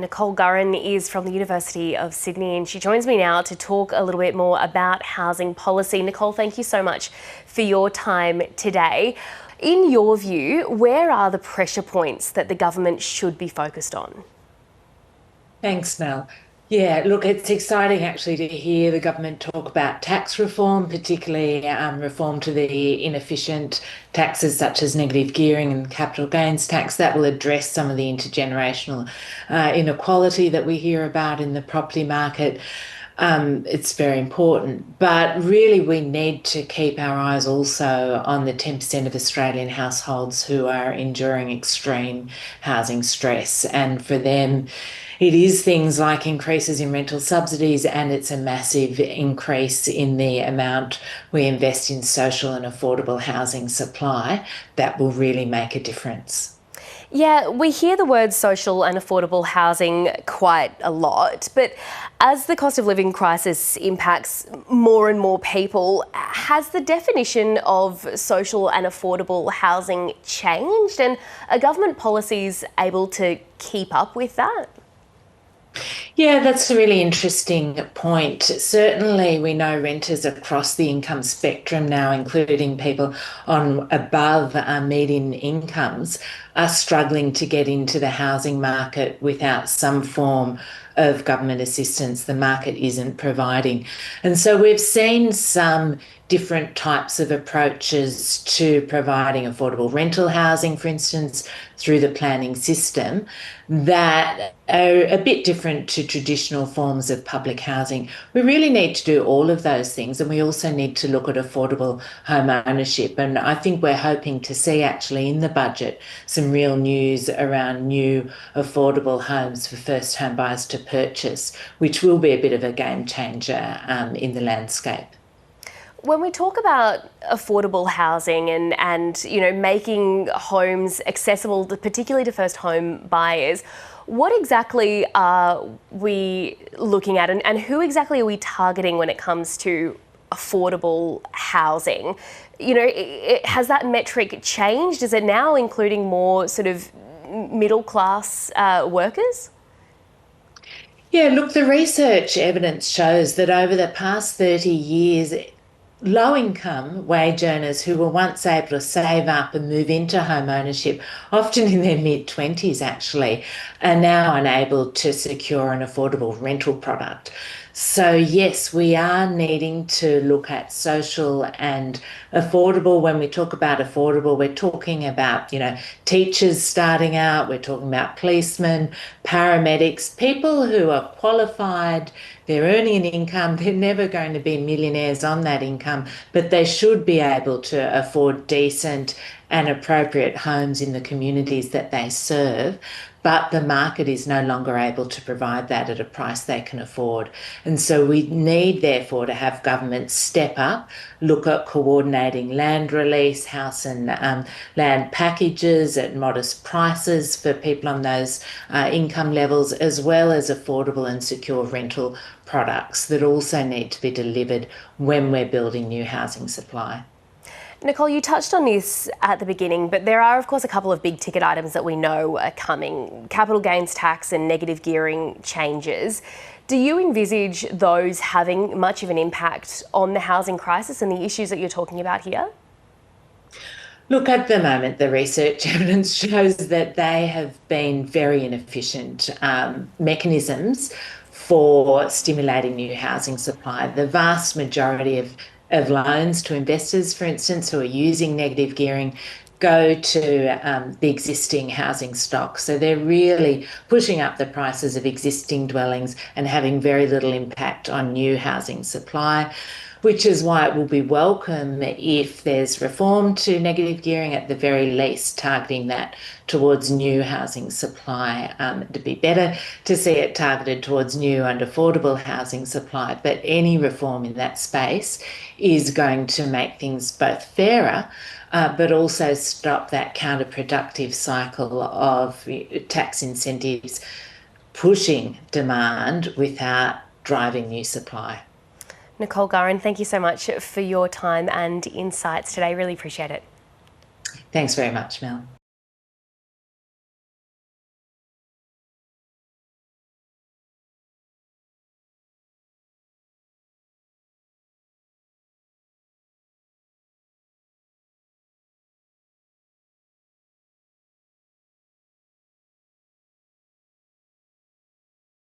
Nicole Gurran is from the University of Sydney and she joins me now to talk a little bit more about housing policy. Nicole, thank you so much for your time today. In your view, where are the pressure points that the government should be focused on? Thanks, Mel. Yeah, look, it's exciting actually to hear the government talk about tax reform, particularly reform to the inefficient taxes such as negative gearing and capital gains tax. That will address some of the intergenerational inequality that we hear about in the property market. It's very important, but really we need to keep our eyes also on the 10% of Australian households who are enduring extreme housing stress. And for them, it is things like increases in rental subsidies, and it's a massive increase in the amount we invest in social and affordable housing supply that will really make a difference. Yeah, we hear the words social and affordable housing quite a lot, but as the cost of living crisis impacts more and more people, has the definition of social and affordable housing changed, and are government policies able to keep up with that? Yeah, that's a really interesting point. Certainly, we know renters across the income spectrum now, including people on above median incomes, are struggling to get into the housing market without some form of government assistance the market isn't providing. And so we've seen some different types of approaches to providing affordable rental housing, for instance, through the planning system, that are a bit different to traditional forms of public housing. We really need to do all of those things, and we also need to look at affordable home ownership. And I think we're hoping to see actually in the budget some real news around new affordable homes for first home buyers to purchase, which will be a bit of a game changer in the landscape. When we talk about affordable housing and making homes accessible, particularly to first home buyers, what exactly are we looking at, and who exactly are we targeting when it comes to affordable housing? Has that metric changed? Is it now including more sort of middle class workers? Yeah, look, the research evidence shows that over the past 30 years, low-income wage earners who were once able to save up and move into home ownership, often in their mid-20s actually, are now unable to secure an affordable rental product. So yes, we are needing to look at social and affordable. When we talk about affordable, we're talking about, teachers starting out, we're talking about policemen, paramedics, people who are qualified, they're earning an income, they're never going to be millionaires on that income, but they should be able to afford decent and appropriate homes in the communities that they serve. But the market is no longer able to provide that at a price they can afford. And so we need, therefore, to have government step up, look at coordinating land release, house and land packages at modest prices for people on those income levels, as well as affordable and secure rental products that also need to be delivered when we're building new housing supply. Nicole, you touched on this at the beginning, but there are, of course, a couple of big ticket items that we know are coming: capital gains tax and negative gearing changes. Do you envisage those having much of an impact on the housing crisis and the issues that you're talking about here? Look, at the moment, the research evidence shows that they have been very inefficient mechanisms for stimulating new housing supply. The vast majority of loans to investors, for instance, who are using negative gearing, go to the existing housing stock. So they're really pushing up the prices of existing dwellings and having very little impact on new housing supply, which is why it will be welcome if there's reform to negative gearing, at the very least targeting that towards new housing supply. It'd be better to see it targeted towards new and affordable housing supply, but any reform in that space is going to make things both fairer but also stop that counterproductive cycle of tax incentives pushing demand without driving new supply. Nicole Gurran, thank you so much for your time and insights today. Really appreciate it. Thanks very much, Mel.